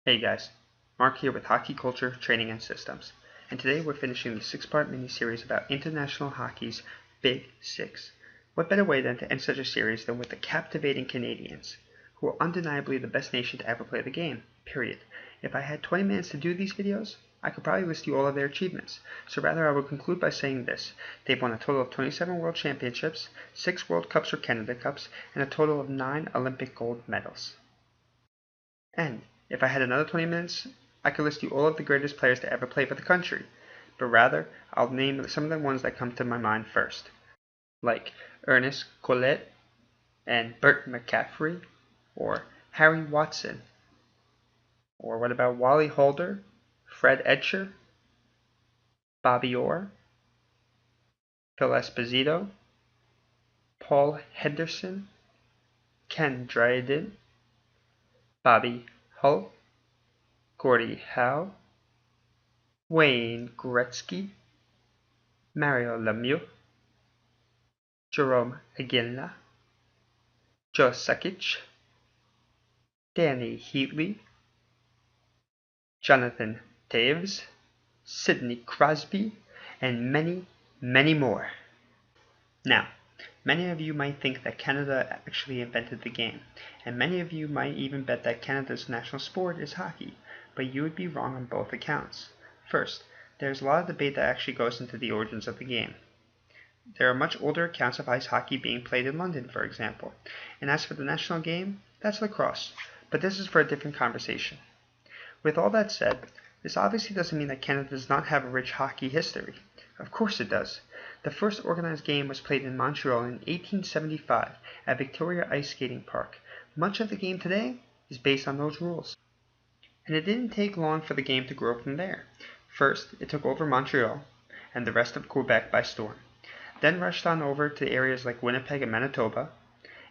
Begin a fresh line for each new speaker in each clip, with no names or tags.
Hey guys, Mark here with Hockey Culture, Training and Systems, and today we're finishing the 6-part mini-series about International Hockey's Big 6. What better way than to end such a series than with the captivating Canadians, who are undeniably the best nation to ever play the game, period. If I had 20 minutes to do these videos, I could probably list you all of their achievements, so rather I will conclude by saying this: they've won a total of 27 World Championships, 6 World Cups or Canada Cups, and a total of 9 Olympic gold medals. And if I had another 20 minutes, I could list you all of the greatest players to ever play for the country, but rather, I'll name some of the ones that come to my mind first, like Ernest Collet and Bert McCaffrey, or Harry Watson, or what about Wally Holder, Fred Etcher, Bobby Orr, Phil Esposito, Paul Henderson, Ken Dryden, Bobby Hull, Gordie Howe, Wayne Gretzky, Mario Lemieux, Jerome Iginla, Joe Sakic, Danny Heatley, Jonathan Toews, Sidney Crosby, and many, many more. Now, many of you might think that Canada actually invented the game, and many of you might even bet that Canada's national sport is hockey, but you would be wrong on both accounts. First, there's a lot of debate that actually goes into the origins of the game. There are much older accounts of ice hockey being played in London, for example, and as for the national game, that's lacrosse, but this is for a different conversation. With all that said, this obviously doesn't mean that Canada does not have a rich hockey history. Of course it does. The first organized game was played in Montreal in 1875 at Victoria Ice Skating Park. Much of the game today is based on those rules. And it didn't take long for the game to grow from there. First, it took over Montreal and the rest of Quebec by storm, then rushed on over to areas like Winnipeg and Manitoba.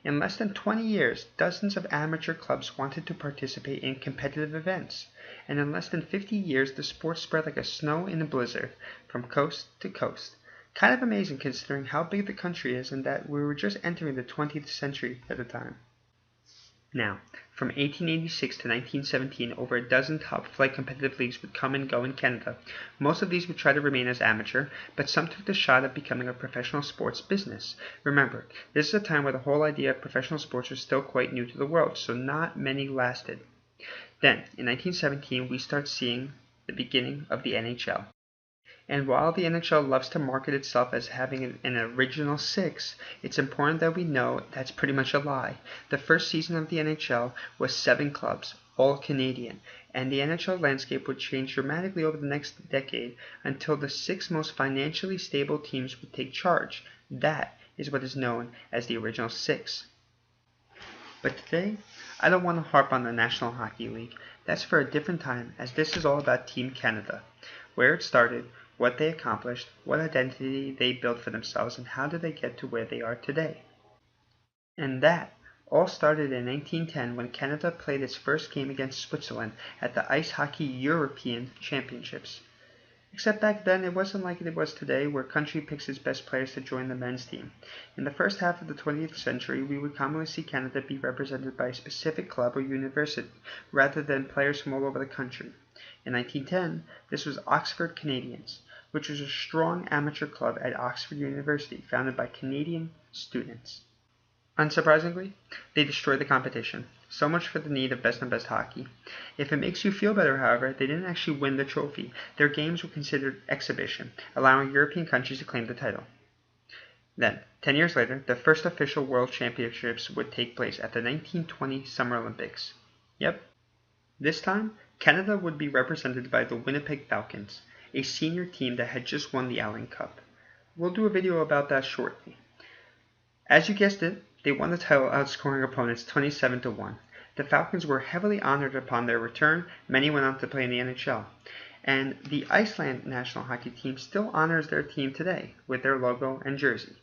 In less than 20 years, dozens of amateur clubs wanted to participate in competitive events, and in less than 50 years the sport spread like a snow in a blizzard from coast to coast. Kind of amazing considering how big the country is and that we were just entering the 20th century at the time. Now, from 1886 to 1917, over a dozen top-flight competitive leagues would come and go in Canada. Most of these would try to remain as amateur, but some took the shot at becoming a professional sports business. Remember, this is a time where the whole idea of professional sports was still quite new to the world, so not many lasted. Then, in 1917, we start seeing the beginning of the NHL. And while the NHL loves to market itself as having an original six, it's important that we know that's pretty much a lie. The first season of the NHL was 7 clubs, all Canadian, and the NHL landscape would change dramatically over the next decade until the 6 most financially stable teams would take charge. That is what is known as the original 6. But today, I don't want to harp on the National Hockey League. That's for a different time, as this is all about Team Canada, where it started, what they accomplished, what identity they built for themselves, and how did they get to where they are today. And that all started in 1910 when Canada played its first game against Switzerland at the Ice Hockey European Championships. Except back then it wasn't like it was today, where country picks its best players to join the men's team. In the first half of the 20th century, we would commonly see Canada be represented by a specific club or university, rather than players from all over the country. In 1910, this was Oxford Canadians, which was a strong amateur club at Oxford University, founded by Canadian students. Unsurprisingly, they destroyed the competition. So much for the need of best and best hockey. If it makes you feel better, however, they didn't actually win the trophy. Their games were considered exhibition, allowing European countries to claim the title. Then, 10 years later, the first official World Championships would take place at the 1920 Summer Olympics. Yep. This time, Canada would be represented by the Winnipeg Falcons, a senior team that had just won the Allen Cup. We'll do a video about that shortly. As you guessed it, they won the title, outscoring opponents 27-1. The Falcons were heavily honored upon their return. Many went on to play in the NHL. And the Iceland national hockey team still honors their team today with their logo and jersey.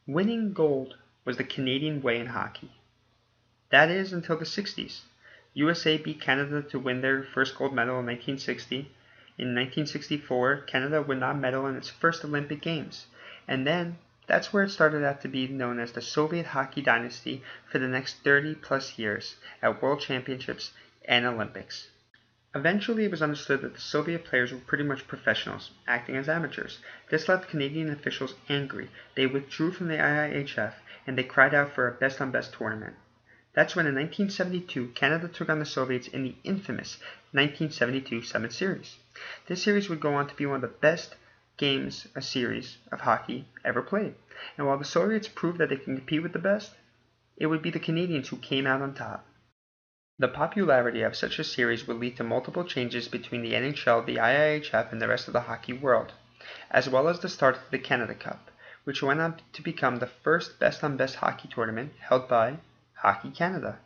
Winning gold was the Canadian way in hockey. That is, until the 60s. USA beat Canada to win their first gold medal in 1960. In 1964, Canada would not medal in its first Olympic Games. And then, that's where it started out to be known as the Soviet Hockey Dynasty for the next 30 plus years at World Championships and Olympics. Eventually, it was understood that the Soviet players were pretty much professionals, acting as amateurs. This left Canadian officials angry. They withdrew from the IIHF, and they cried out for a best-on-best tournament. That's when in 1972, Canada took on the Soviets in the infamous 1972 Summit Series. This series would go on to be one of the best games, a series of hockey ever played. And while the Soviets proved that they can compete with the best, it would be the Canadians who came out on top. The popularity of such a series would lead to multiple changes between the NHL, the IIHF, and the rest of the hockey world, as well as the start of the Canada Cup, which went on to become the first best-on-best hockey tournament held by Hockey Canada.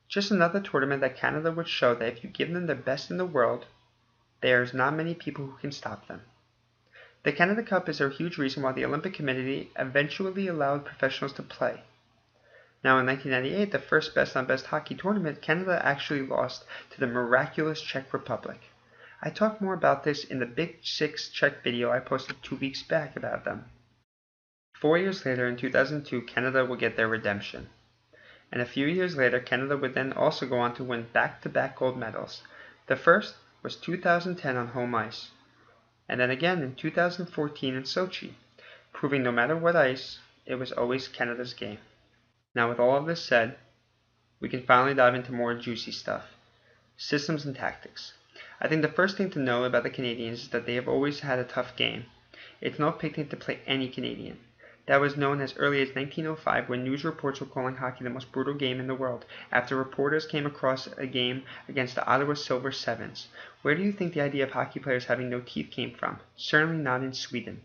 Just another tournament that Canada would show that if you give them the best in the world, there's not many people who can stop them. The Canada Cup is a huge reason why the Olympic Committee eventually allowed professionals to play. Now in 1998, the first best-on-best hockey tournament, Canada actually lost to the miraculous Czech Republic. I talked more about this in the Big 6 Czech video I posted 2 weeks back about them. 4 years later, in 2002, Canada would get their redemption. And a few years later, Canada would then also go on to win back-to-back gold medals. The first was 2010 on home ice, and then again in 2014 in Sochi, proving no matter what ice, it was always Canada's game. Now with all of this said, we can finally dive into more juicy stuff. Systems and tactics. I think the first thing to know about the Canadians is that they have always had a tough game. It's no picnic to play any Canadian. That was known as early as 1905 when news reports were calling hockey the most brutal game in the world, after reporters came across a game against the Ottawa Silver Sevens. Where do you think the idea of hockey players having no teeth came from? Certainly not in Sweden.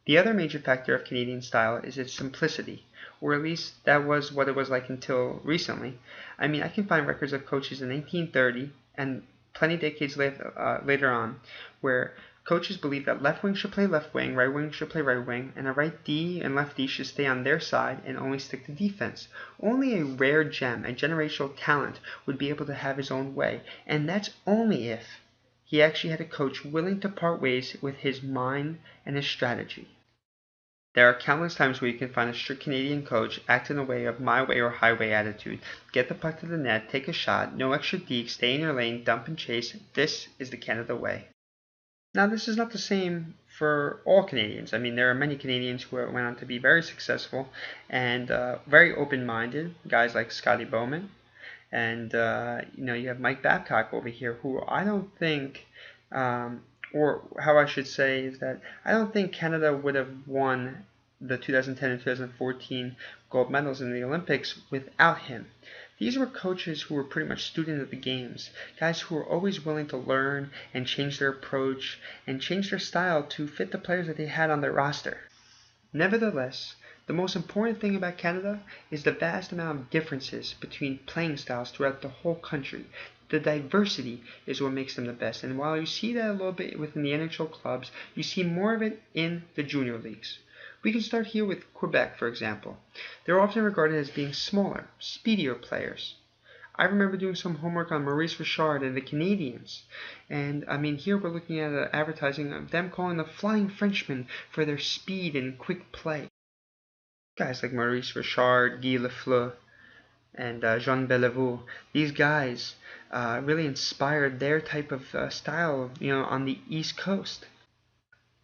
The other major factor of Canadian style is its simplicity, or at least that was what it was like until recently. I mean, I can find records of coaches in 1930 and plenty decades later on where coaches believed that left wing should play left wing, right wing should play right wing, and a right D and left D should stay on their side and only stick to defense. Only a rare gem, a generational talent, would be able to have his own way, and that's only if he actually had a coach willing to part ways with his mind and his strategy. There are countless times where you can find a strict Canadian coach act in a way of my way or highway attitude. Get the puck to the net, take a shot, no extra deke, stay in your lane, dump and chase. This is the Canada way. Now this is not the same for all Canadians. I mean, there are many Canadians who went on to be very successful and very open-minded, guys like Scotty Bowman. And you have Mike Babcock over here, who I don't think, or how I should say is that I don't think Canada would have won the 2010 and 2014 gold medals in the Olympics without him. These were coaches who were pretty much students of the games, guys who were always willing to learn and change their approach and change their style to fit the players that they had on their roster. Nevertheless, the most important thing about Canada is the vast amount of differences between playing styles throughout the whole country. The diversity is what makes them the best, and while you see that a little bit within the NHL clubs, you see more of it in the junior leagues. We can start here with Quebec, for example. They're often regarded as being smaller, speedier players. I remember doing some homework on Maurice Richard and the Canadians, and I mean here we're looking at advertising of them calling the Flying Frenchmen for their speed and quick play. Guys like Maurice Richard, Guy Lafleur, and Jean Beliveau, these guys really inspired their type of style, on the East Coast.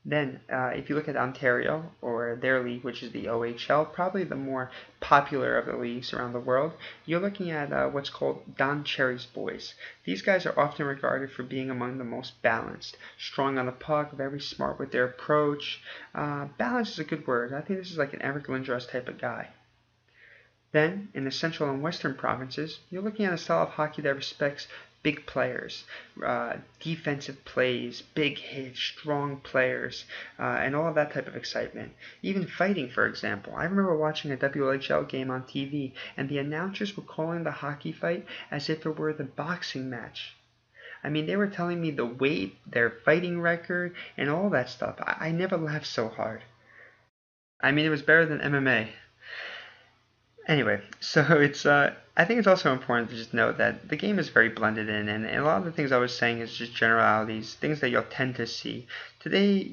Then, if you look at Ontario, or their league, which is the OHL, probably the more popular of the leagues around the world, you're looking at what's called Don Cherry's boys. These guys are often regarded for being among the most balanced, strong on the puck, very smart with their approach. Balance is a good word. I think this is like an Eric Lindros type of guy. Then, in the central and western provinces, you're looking at a style of hockey that respects big players, defensive plays, big hits, strong players, and all of that type of excitement. Even fighting, for example. I remember watching a WHL game on TV, and the announcers were calling the hockey fight as if it were the boxing match. I mean, they were telling me the weight, their fighting record, and all that stuff. I never laughed so hard. I mean, it was better than MMA. Anyway, so I think it's also important to just note that the game is very blended in, and a lot of the things I was saying is just generalities, things that you'll tend to see. Today,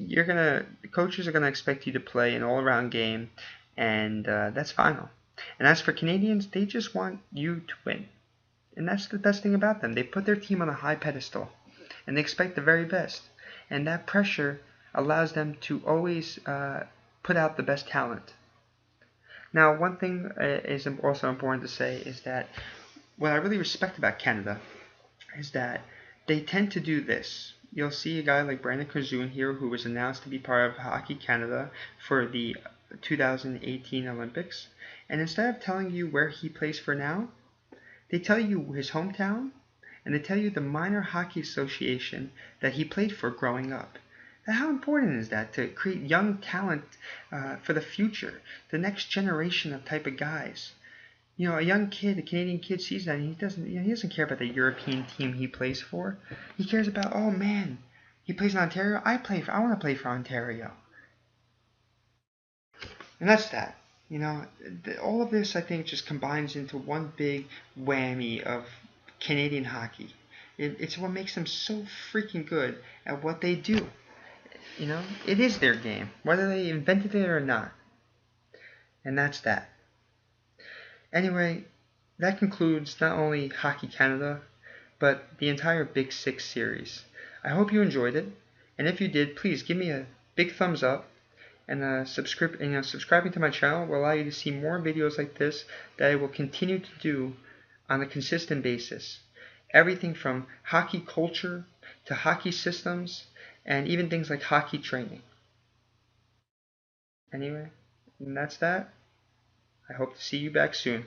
coaches are gonna expect you to play an all-around game, and that's final. And as for Canadians, they just want you to win. And that's the best thing about them. They put their team on a high pedestal, and they expect the very best. And that pressure allows them to always put out the best talent. Now, one thing is also important to say is that what I really respect about Canada is that they tend to do this. You'll see a guy like Brandon Curzon here, who was announced to be part of Hockey Canada for the 2018 Olympics. And instead of telling you where he plays for now, they tell you his hometown, and they tell you the minor hockey association that he played for growing up. Now, how important is that to create young talent for the future, the next generation of type of guys? You know, a young kid, a Canadian kid sees that, and he doesn't care about the European team he plays for. He cares about, oh man, he plays in Ontario. I want to play for Ontario, and that's that. You know, all of this I think just combines into one big whammy of Canadian hockey. It's what makes them so freaking good at what they do. You know, it is their game, whether they invented it or not. And that's that. Anyway, that concludes not only Hockey Canada, but the entire Big 6 series. I hope you enjoyed it, and if you did, please give me a big thumbs up, and subscribing to my channel will allow you to see more videos like this that I will continue to do on a consistent basis. Everything from hockey culture to hockey systems, and even things like hockey training. Anyway, and that's that. I hope to see you back soon.